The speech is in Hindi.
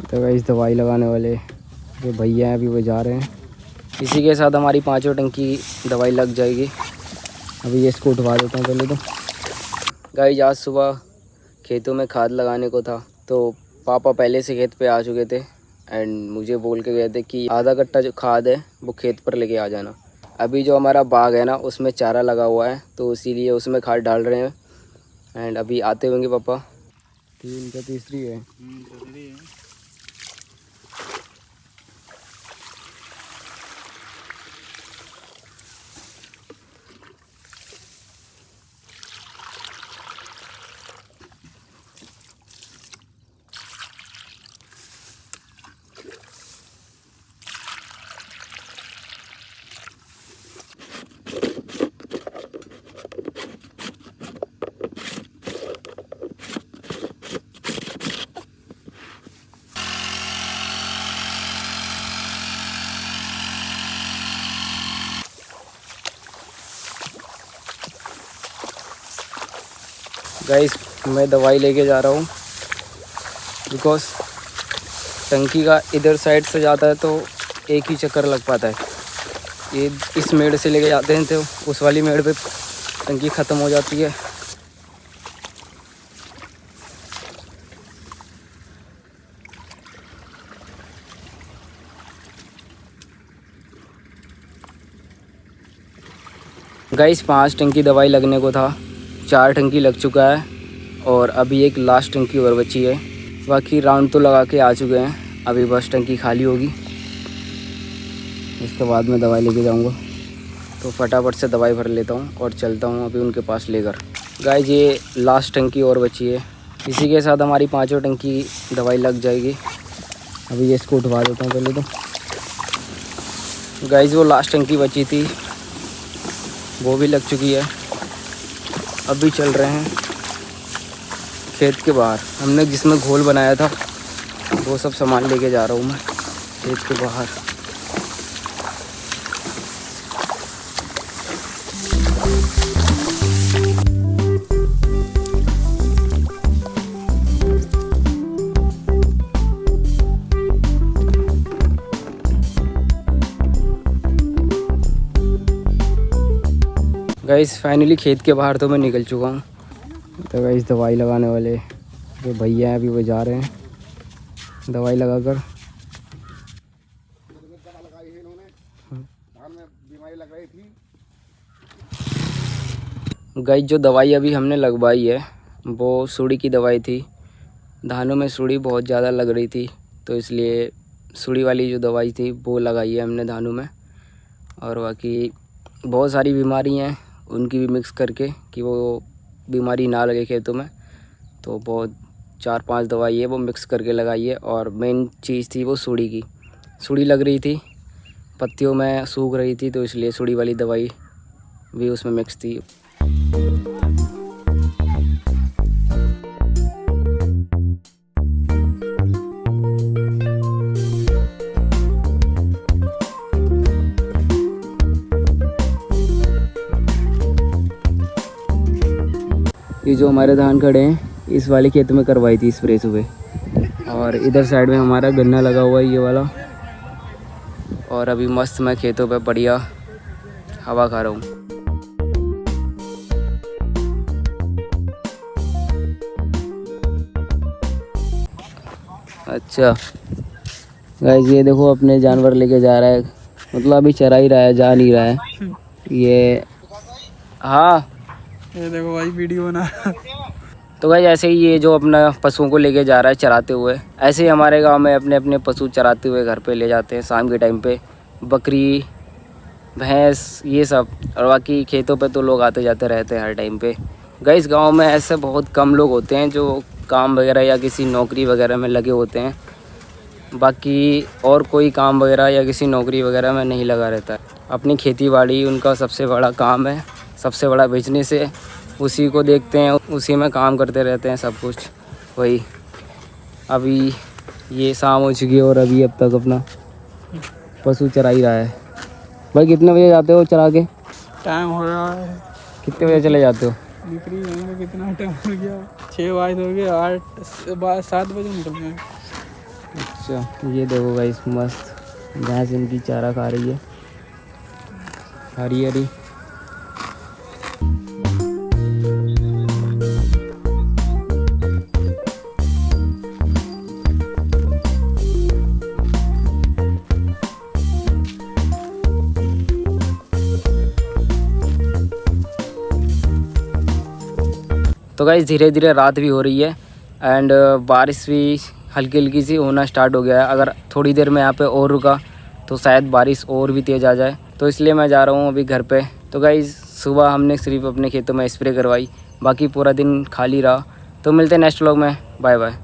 तो गाइस दवाई लगाने वाले जो भैया हैं अभी वो जा रहे हैं। इसी के साथ हमारी 5 टंकी दवाई लग जाएगी। अभी ये इसको उठवा देता हूँ पहले तो। गाइस आज सुबह खेतों में खाद लगाने को था, तो पापा पहले से खेत पे आ चुके थे एंड मुझे बोल के गए थे कि आधा कट्टा जो खाद है वो खेत पर लेके आ जाना। अभी जो हमारा बाग है ना उसमें चारा लगा हुआ है, तो इसीलिए उसमें खाद डाल रहे हैं एंड अभी आते होंगे पापा। तीसरी है। गाइस मैं दवाई लेके जा रहा हूँ बिकॉज टंकी का इधर साइड से जाता है तो एक ही चक्कर लग पाता है। ये इस मेड़ से लेके जाते हैं तो उस वाली मेड़ पे टंकी ख़त्म हो जाती है। गाइस 5 टंकी दवाई लगने को था, 4 टंकी लग चुका है और अभी एक लास्ट टंकी और बची है। बाकी राउंड तो लगा के आ चुके हैं, अभी बस टंकी खाली होगी, इसके बाद मैं दवाई लेके जाऊंगा। तो फटाफट से दवाई भर लेता हूं और चलता हूं अभी उनके पास लेकर। गाइस ये लास्ट टंकी और बची है, इसी के साथ हमारी 5 टंकी दवाई लग जाएगी। अभी ये इसको उठवा देता हूँ पहले तो। गाइस वो लास्ट टंकी बची थी वो भी लग चुकी है। अभी चल रहे हैं खेत के बाहर। हमने जिसमें घोल बनाया था वो सब सामान लेके जा रहा हूँ मैं खेत के बाहर। गाइस फाइनली खेत के बाहर तो मैं निकल चुका हूँ। तो गाइस दवाई लगाने वाले जो भैया हैं अभी वो जा रहे हैं दवाई लगाकर। गाइस जो दवाई अभी हमने लगवाई है वो सुड़ी की दवाई थी। धानों में सुड़ी बहुत ज़्यादा लग रही थी, तो इसलिए सुड़ी वाली जो दवाई थी वो लगाई है हमने धानों में। और बाकी बहुत सारी बीमारी हैं उनकी भी मिक्स करके कि वो बीमारी ना लगे खेतों में, तो बहुत 4-5 दवाई है वो मिक्स करके लगाई है। और मेन चीज़ थी वो सुड़ी की। सुड़ी लग रही थी, पत्तियों में सूख रही थी, तो इसलिए सुड़ी वाली दवाई भी उसमें मिक्स थी। ये जो हमारे धान खड़े हैं इस वाले खेत में करवाई थी स्प्रे सुबह। और इधर साइड में हमारा गन्ना लगा हुआ है ये वाला। और अभी मस्त मैं खेतों पे बढ़िया हवा खा रहा हूँ। अच्छा गाइस ये देखो अपने जानवर लेके जा रहा है, मतलब अभी चरा ही रहा है, जा नहीं रहा है ये। हाँ ये देखो भाई वीडियो बना। तो भाई ऐसे ही ये जो अपना पशुओं को लेके जा रहा है चराते हुए, ऐसे ही हमारे गांव में अपने अपने पशु चराते हुए घर पे ले जाते हैं शाम के टाइम पे। बकरी भैंस ये सब। और बाकी खेतों पे तो लोग आते जाते रहते हैं हर टाइम पे। गाइस गांव में ऐसे बहुत कम लोग होते हैं जो काम वगैरह या किसी नौकरी वगैरह में लगे होते हैं, बाकी और कोई काम वगैरह या किसी नौकरी वगैरह में नहीं लगा रहता है। अपनी खेती बाड़ी उनका सबसे बड़ा काम है, सबसे बड़ा बिजनेस है, उसी को देखते हैं, उसी में काम करते रहते हैं सब कुछ वही। अभी ये शाम हो चुकी है और अभी अब तक अपना पशु चरा ही रहा है। भाई कितने बजे जाते हो चरा के? टाइम हो रहा है। कितने बजे चले जाते हो? निकली जाएंगे, कितना टाइम हो गया? 6 बजे हो गए, 7 बजे निकल गए। अच्छा ये देखो गाइस मस्त भैंस इनकी चारा खा रही है हरी हरी। तो गाइस धीरे धीरे रात भी हो रही है एंड बारिश भी हल्की हल्की सी होना स्टार्ट हो गया है। अगर थोड़ी देर में यहाँ पे और रुका तो शायद बारिश और भी तेज़ आ जाए, तो इसलिए मैं जा रहा हूँ अभी घर पे। तो गाइस सुबह हमने सिर्फ अपने खेतों में स्प्रे करवाई, बाकी पूरा दिन खाली रहा। तो मिलते हैं नेक्स्ट व्लॉग में, बाय बाय।